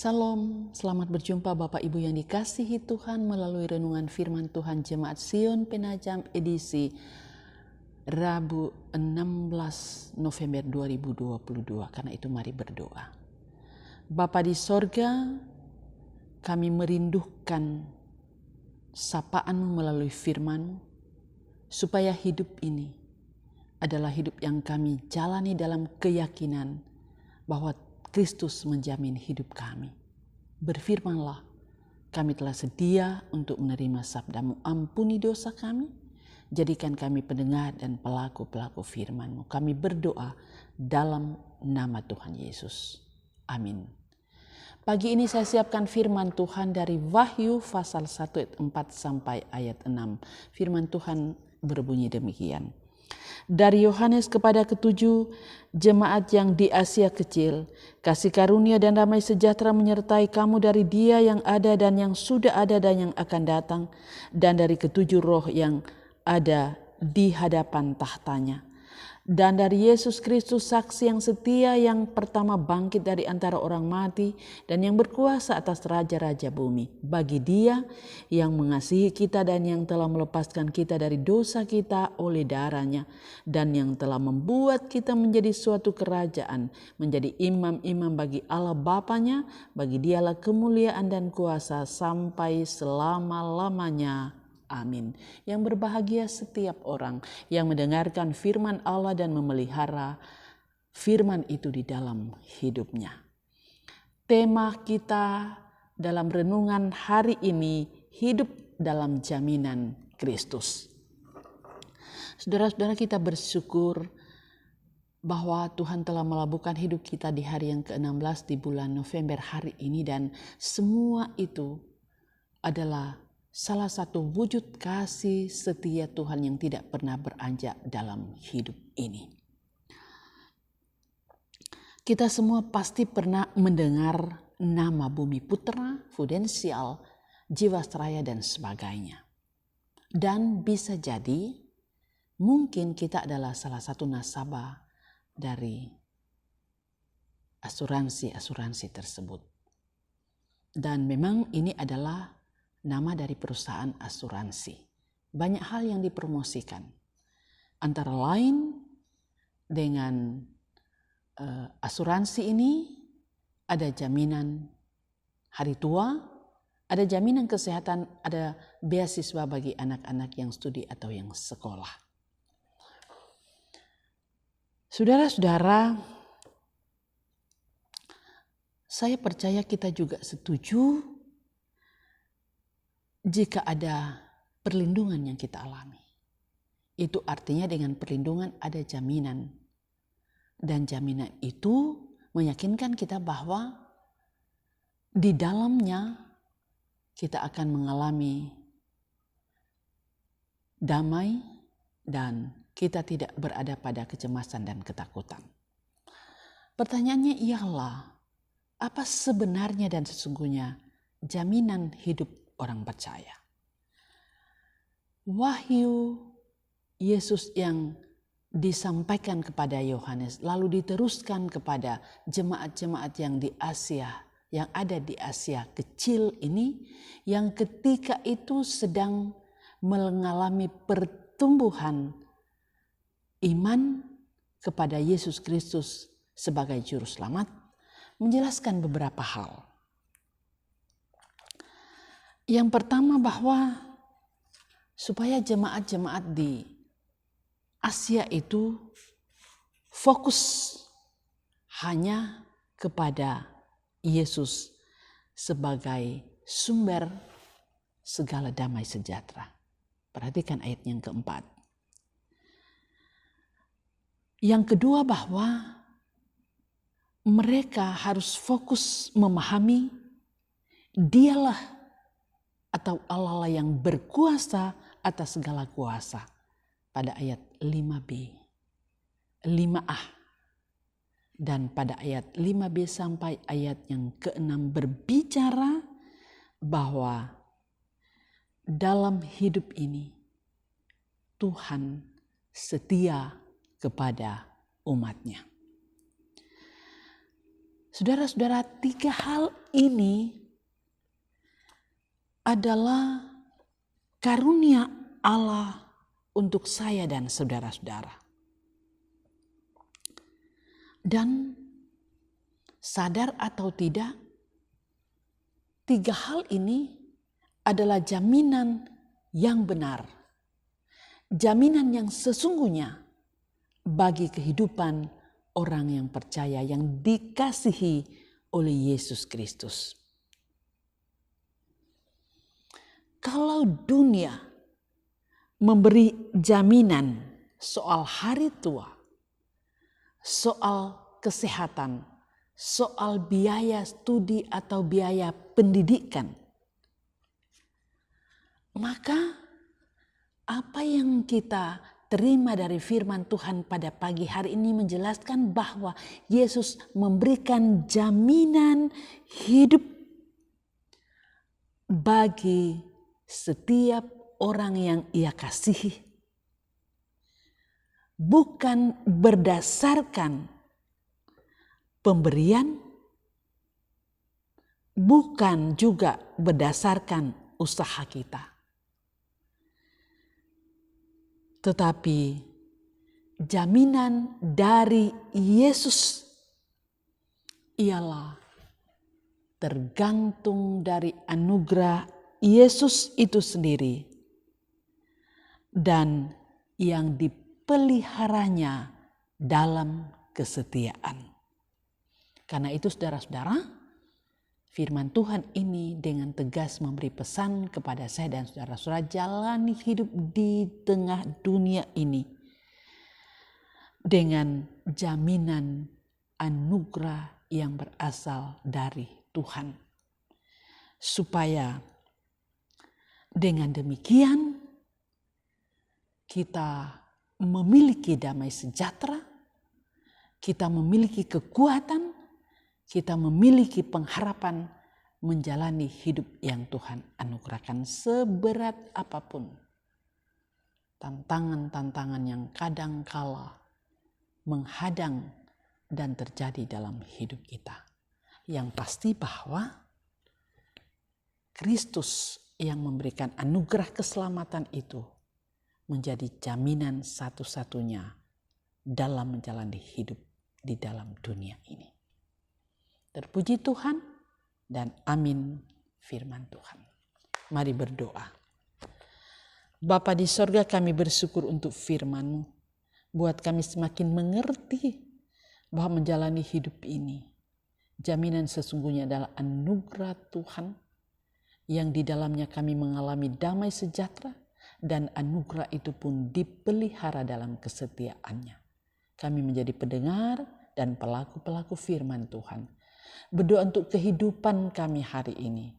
Salam, selamat berjumpa Bapak Ibu yang dikasihi Tuhan melalui renungan firman Tuhan Jemaat Sion Penajam edisi Rabu 16 November 2022. Karena itu mari berdoa. Bapa di sorga, kami merindukan sapaan-Mu melalui firman-Mu, supaya hidup ini adalah hidup yang kami jalani dalam keyakinan bahwa Kristus menjamin hidup kami. Berfirmanlah, kami telah sedia untuk menerima sabda-Mu. Ampuni dosa kami, jadikan kami pendengar dan pelaku-pelaku firman-Mu. Kami berdoa dalam nama Tuhan Yesus. Amin. Pagi ini saya siapkan firman Tuhan dari Wahyu pasal 1 ayat 4 sampai ayat 6. Firman Tuhan berbunyi demikian. Dari Yohanes kepada ketujuh jemaat yang di Asia Kecil, kasih karunia dan damai sejahtera menyertai kamu dari Dia yang ada dan yang sudah ada dan yang akan datang, dan dari ketujuh roh yang ada di hadapan tahtanya, dan dari Yesus Kristus saksi yang setia, yang pertama bangkit dari antara orang mati dan yang berkuasa atas raja-raja bumi. Bagi Dia yang mengasihi kita dan yang telah melepaskan kita dari dosa kita oleh darah-Nya, dan yang telah membuat kita menjadi suatu kerajaan, menjadi imam-imam bagi Allah Bapa-Nya. Bagi Dialah kemuliaan dan kuasa sampai selama-lamanya. Amin. Yang berbahagia setiap orang yang mendengarkan firman Allah dan memelihara firman itu di dalam hidupnya. Tema kita dalam renungan hari ini, hidup dalam jaminan Kristus. Saudara-saudara, kita bersyukur bahwa Tuhan telah melabuhkan hidup kita di hari yang ke-16 di bulan November hari ini, dan semua itu adalah salah satu wujud kasih setia Tuhan yang tidak pernah beranjak dalam hidup ini. Kita semua pasti pernah mendengar nama Bumi Putra, Fudensial, Jiwasraya dan sebagainya. Dan bisa jadi mungkin kita adalah salah satu nasabah dari asuransi tersebut. Dan memang ini adalah nama dari perusahaan asuransi. Banyak hal yang dipromosikan. Antara lain dengan asuransi ini ada jaminan hari tua, ada jaminan kesehatan, ada beasiswa bagi anak-anak yang studi atau yang sekolah. Saudara-saudara, saya percaya kita juga setuju jika ada perlindungan yang kita alami. Itu artinya dengan perlindungan ada jaminan. Dan jaminan itu meyakinkan kita bahwa di dalamnya kita akan mengalami damai dan kita tidak berada pada kecemasan dan ketakutan. Pertanyaannya ialah, apa sebenarnya dan sesungguhnya jaminan hidup orang percaya? Wahyu Yesus yang disampaikan kepada Yohanes lalu diteruskan kepada jemaat-jemaat yang di Asia, yang ada di Asia Kecil ini, yang ketika itu sedang mengalami pertumbuhan iman kepada Yesus Kristus sebagai juru selamat, menjelaskan beberapa hal. Yang pertama, bahwa supaya jemaat-jemaat di Asia itu fokus hanya kepada Yesus sebagai sumber segala damai sejahtera. Perhatikan ayat yang keempat. Yang kedua, bahwa mereka harus fokus memahami Dialah atau Allah yang berkuasa atas segala kuasa. Pada ayat 5b, 5a. Dan pada ayat 5b sampai ayat yang ke-6 berbicara bahwa dalam hidup ini Tuhan setia kepada umat-Nya. Saudara-saudara, 3 hal ini adalah karunia Allah untuk saya dan saudara-saudara. Dan sadar atau tidak, 3 hal ini adalah jaminan yang benar. Jaminan yang sesungguhnya bagi kehidupan orang yang percaya yang dikasihi oleh Yesus Kristus. Kalau dunia memberi jaminan soal hari tua, soal kesehatan, soal biaya studi atau biaya pendidikan, maka apa yang kita terima dari firman Tuhan pada pagi hari ini menjelaskan bahwa Yesus memberikan jaminan hidup bagi setiap orang yang Ia kasihi. Bukan berdasarkan pemberian, bukan juga berdasarkan usaha kita. Tetapi jaminan dari Yesus ialah tergantung dari anugerah Yesus itu sendiri dan yang dipeliharanya dalam kesetiaan. Karena itu saudara-saudara, firman Tuhan ini dengan tegas memberi pesan kepada saya dan saudara-saudara, jalani hidup di tengah dunia ini dengan jaminan anugerah yang berasal dari Tuhan. Supaya dengan demikian kita memiliki damai sejahtera, kita memiliki kekuatan, kita memiliki pengharapan menjalani hidup yang Tuhan anugerahkan seberat apapun tantangan-tantangan yang kadang kala menghadang dan terjadi dalam hidup kita. Yang pasti bahwa Kristus yang memberikan anugerah keselamatan itu menjadi jaminan satu-satunya dalam menjalani hidup di dalam dunia ini. Terpuji Tuhan dan amin firman Tuhan. Mari berdoa. Bapa di sorga, kami bersyukur untuk firman-Mu. Buat kami semakin mengerti bahwa menjalani hidup ini, jaminan sesungguhnya adalah anugerah Tuhan yang di dalamnya kami mengalami damai sejahtera dan anugerah itu pun dipelihara dalam kesetiaannya. Kami menjadi pendengar dan pelaku-pelaku firman Tuhan. Berdoa untuk kehidupan kami hari ini.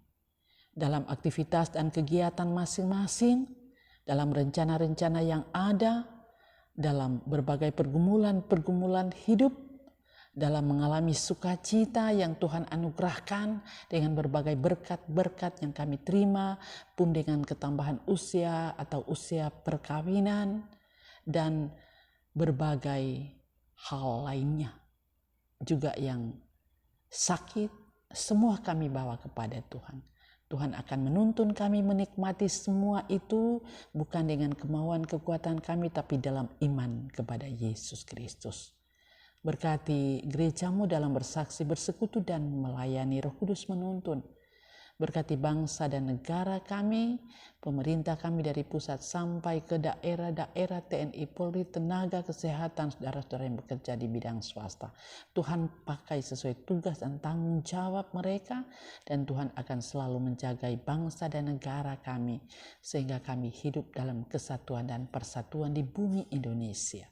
Dalam aktivitas dan kegiatan masing-masing, dalam rencana-rencana yang ada, dalam berbagai pergumulan-pergumulan hidup, dalam mengalami sukacita yang Tuhan anugerahkan dengan berbagai berkat-berkat yang kami terima, pun dengan ketambahan usia atau usia perkawinan, dan berbagai hal lainnya juga yang sakit, semua kami bawa kepada Tuhan. Tuhan akan menuntun kami menikmati semua itu bukan dengan kemauan kekuatan kami, tapi dalam iman kepada Yesus Kristus. Berkati gerejamu dalam bersaksi, bersekutu dan melayani. Roh Kudus menuntun. Berkati bangsa dan negara kami, pemerintah kami dari pusat sampai ke daerah-daerah, TNI, Polri, tenaga kesehatan, saudara-saudara yang bekerja di bidang swasta. Tuhan pakai sesuai tugas dan tanggung jawab mereka, dan Tuhan akan selalu menjaga bangsa dan negara kami, sehingga kami hidup dalam kesatuan dan persatuan di bumi Indonesia.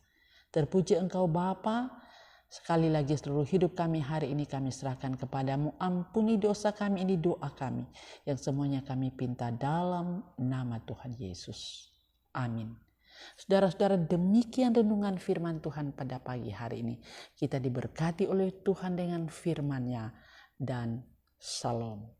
Terpuji Engkau Bapa. Sekali lagi seluruh hidup kami hari ini kami serahkan kepadamu. Ampuni dosa kami, ini doa kami. Yang semuanya kami pinta dalam nama Tuhan Yesus. Amin. Saudara-saudara, demikian renungan firman Tuhan pada pagi hari ini. Kita diberkati oleh Tuhan dengan firman-Nya dan Shalom.